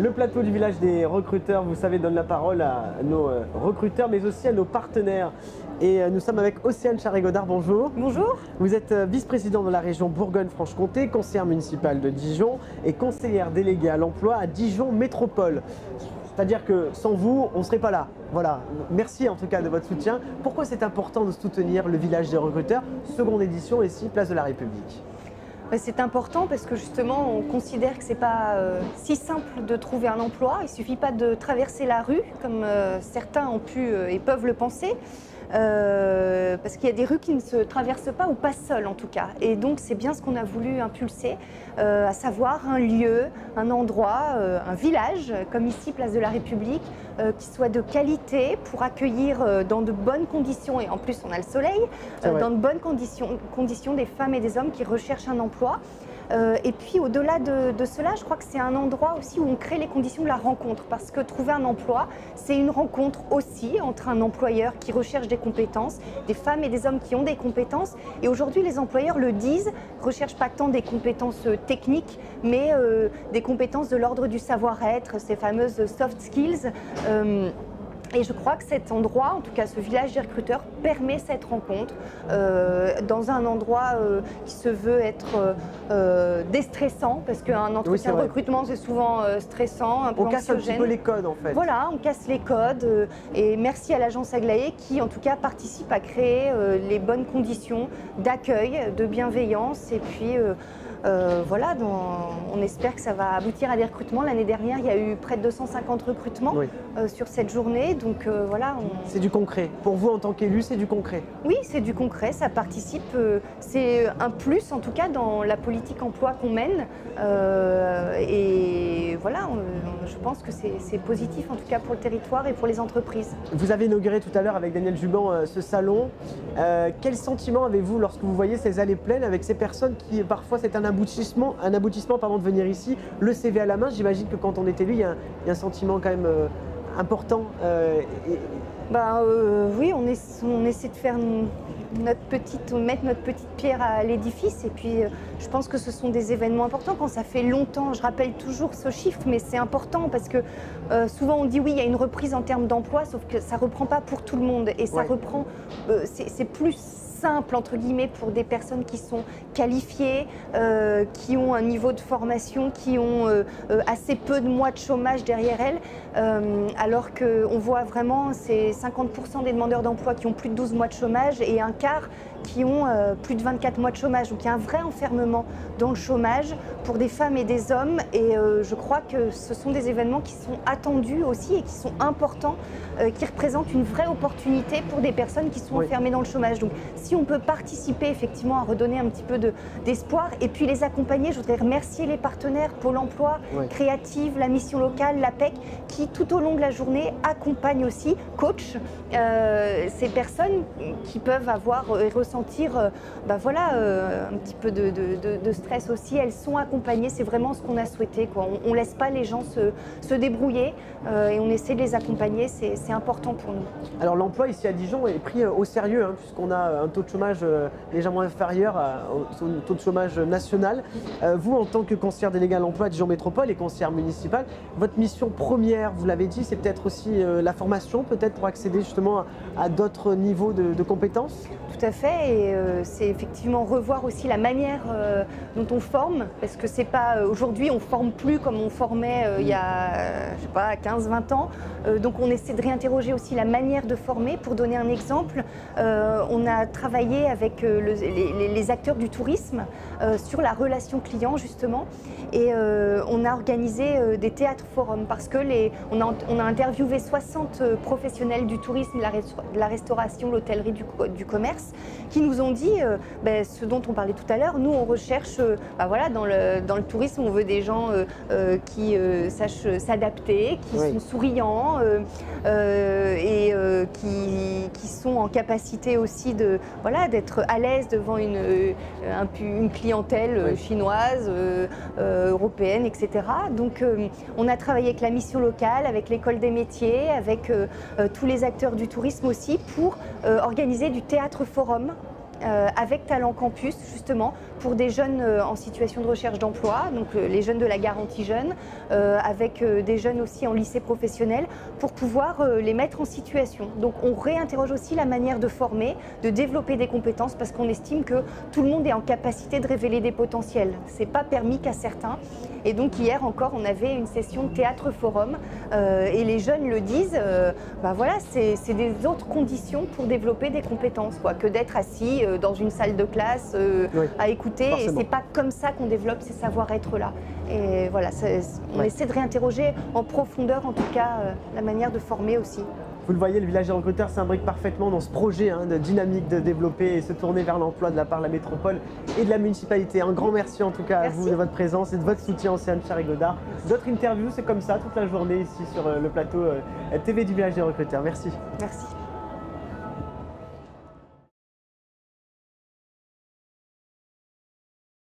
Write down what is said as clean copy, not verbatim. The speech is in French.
Le plateau du village des recruteurs, vous savez, donne la parole à nos recruteurs, mais aussi à nos partenaires. Et nous sommes avec Océane Charré-Godard, bonjour. Bonjour. Vous êtes vice-présidente de la région Bourgogne-Franche-Comté, conseillère municipale de Dijon et conseillère déléguée à l'emploi à Dijon Métropole. C'est-à-dire que sans vous, on ne serait pas là. Voilà, merci en tout cas de votre soutien. Pourquoi c'est important de soutenir le village des recruteurs, seconde édition ici, place de la République? C'est important parce que justement on considère que ce n'est pas si simple de trouver un emploi. Il ne suffit pas de traverser la rue comme certains ont pu et peuvent le penser. Parce qu'il y a des rues qui ne se traversent pas ou pas seules en tout cas. Et donc c'est bien ce qu'on a voulu impulser, à savoir un lieu, un endroit, un village comme ici, place de la République, qui soit de qualité pour accueillir dans de bonnes conditions, et en plus on a le soleil, dans de bonnes conditions des femmes et des hommes qui recherchent un emploi. Et puis au-delà de cela, je crois que c'est un endroit aussi où on crée les conditions de la rencontre, parce que trouver un emploi, c'est une rencontre aussi entre un employeur qui recherche des compétences, des femmes et des hommes qui ont des compétences. Et aujourd'hui, les employeurs le disent, ne recherchent pas tant des compétences techniques, mais des compétences de l'ordre du savoir-être, ces fameuses soft skills. Et je crois que cet endroit, en tout cas ce village des recruteurs, permet cette rencontre dans un endroit qui se veut être déstressant, parce qu'un entretien de recrutement c'est souvent stressant, un peu anxiogène. On casse un petit peu les codes en fait. Voilà, on casse les codes et merci à l'agence Aglaé qui en tout cas participe à créer les bonnes conditions d'accueil, de bienveillance et puis voilà, on espère que ça va aboutir à des recrutements. L'année dernière, il y a eu près de 250 recrutements sur cette journée. Donc voilà. C'est du concret. Pour vous, en tant qu'élu, c'est du concret? Oui, c'est du concret. Ça participe. C'est un plus, en tout cas, dans la politique emploi qu'on mène. Et voilà, je pense que c'est positif, en tout cas, pour le territoire et pour les entreprises. Vous avez inauguré tout à l'heure avec Daniel Juban ce salon. Quel sentiment avez-vous lorsque vous voyez ces allées pleines avec ces personnes qui, parfois, c'est un aboutissement de venir ici, le CV à la main? J'imagine que quand on est élu, il y a un sentiment quand même important. Oui, on essaie de faire mettre notre petite pierre à l'édifice. Et puis, je pense que ce sont des événements importants. Quand ça fait longtemps, je rappelle toujours ce chiffre, mais c'est important parce que souvent on dit oui, il y a une reprise en termes d'emploi, sauf que ça ne reprend pas pour tout le monde. Et ça reprend, c'est plus simple entre guillemets pour des personnes qui sont qualifiées, qui ont un niveau de formation, qui ont assez peu de mois de chômage derrière elles, alors qu'on voit vraiment c'est 50% des demandeurs d'emploi qui ont plus de 12 mois de chômage et un quart qui ont plus de 24 mois de chômage. Donc il y a un vrai enfermement dans le chômage pour des femmes et des hommes et je crois que ce sont des événements qui sont attendus aussi et qui sont importants, qui représentent une vraie opportunité pour des personnes qui sont enfermées dans le chômage. Donc si on peut participer effectivement à redonner un petit peu d'espoir et puis les accompagner, je voudrais remercier les partenaires, Pôle emploi, Créative, la mission locale, l'APEC, qui tout au long de la journée accompagnent aussi, coach ces personnes qui peuvent avoir et ressentir un petit peu de stress aussi. Elles sont accompagnées, c'est vraiment ce qu'on a souhaité, quoi. On ne laisse pas les gens se débrouiller et on essaie de les accompagner, c'est important pour nous. Alors l'emploi ici à Dijon est pris au sérieux, puisqu'on a un taux de chômage légèrement inférieur au taux de chômage national. Vous, en tant que conseillère déléguée à l'emploi à Dijon Métropole et conseillère municipale, votre mission première, vous l'avez dit, c'est peut-être aussi la formation, peut-être pour accéder justement à d'autres niveaux de compétences? Tout à fait, et c'est effectivement revoir aussi la manière dont on forme, parce que c'est pas aujourd'hui on forme plus comme on formait il y a je sais pas 15-20 ans, donc on essaie de réinterroger aussi la manière de former. Pour donner un exemple, on a travaillé avec les acteurs du tourisme sur la relation client justement, et on a organisé des théâtres forums parce que on a interviewé 60 professionnels du tourisme, de la restauration, l'hôtellerie, du commerce, qui nous ont dit ce dont on parlait tout à l'heure. Nous on recherche, dans le tourisme on veut des gens qui sachent s'adapter, qui sont souriants et qui sont en capacité aussi d'être à l'aise devant une clientèle chinoise, européenne, etc. Donc on a travaillé avec la mission locale, avec l'école des métiers, avec tous les acteurs du tourisme aussi pour organiser du théâtre forum avec Talent Campus, justement, pour des jeunes en situation de recherche d'emploi, donc les jeunes de la garantie jeune, avec des jeunes aussi en lycée professionnel, pour pouvoir les mettre en situation. Donc on réinterroge aussi la manière de former, de développer des compétences, parce qu'on estime que tout le monde est en capacité de révéler des potentiels. Ce n'est pas permis qu'à certains. Et donc hier encore, on avait une session de théâtre forum, et les jeunes le disent, voilà, c'est des autres conditions pour développer des compétences, quoi, que d'être assis dans une salle de classe à écouter. Forcément. Et c'est pas comme ça qu'on développe ces savoir-être-là. Et voilà, on essaie de réinterroger en profondeur, en tout cas, la manière de former aussi. Vous le voyez, le village des recruteurs s'imbrique parfaitement dans ce projet de dynamique de développer et se tourner vers l'emploi de la part de la métropole et de la municipalité. Un grand merci en tout cas à vous de votre présence et de votre soutien, Océane Charry-Godard. D'autres interviews, c'est comme ça toute la journée ici sur le plateau TV du village des recruteurs. Merci. Merci.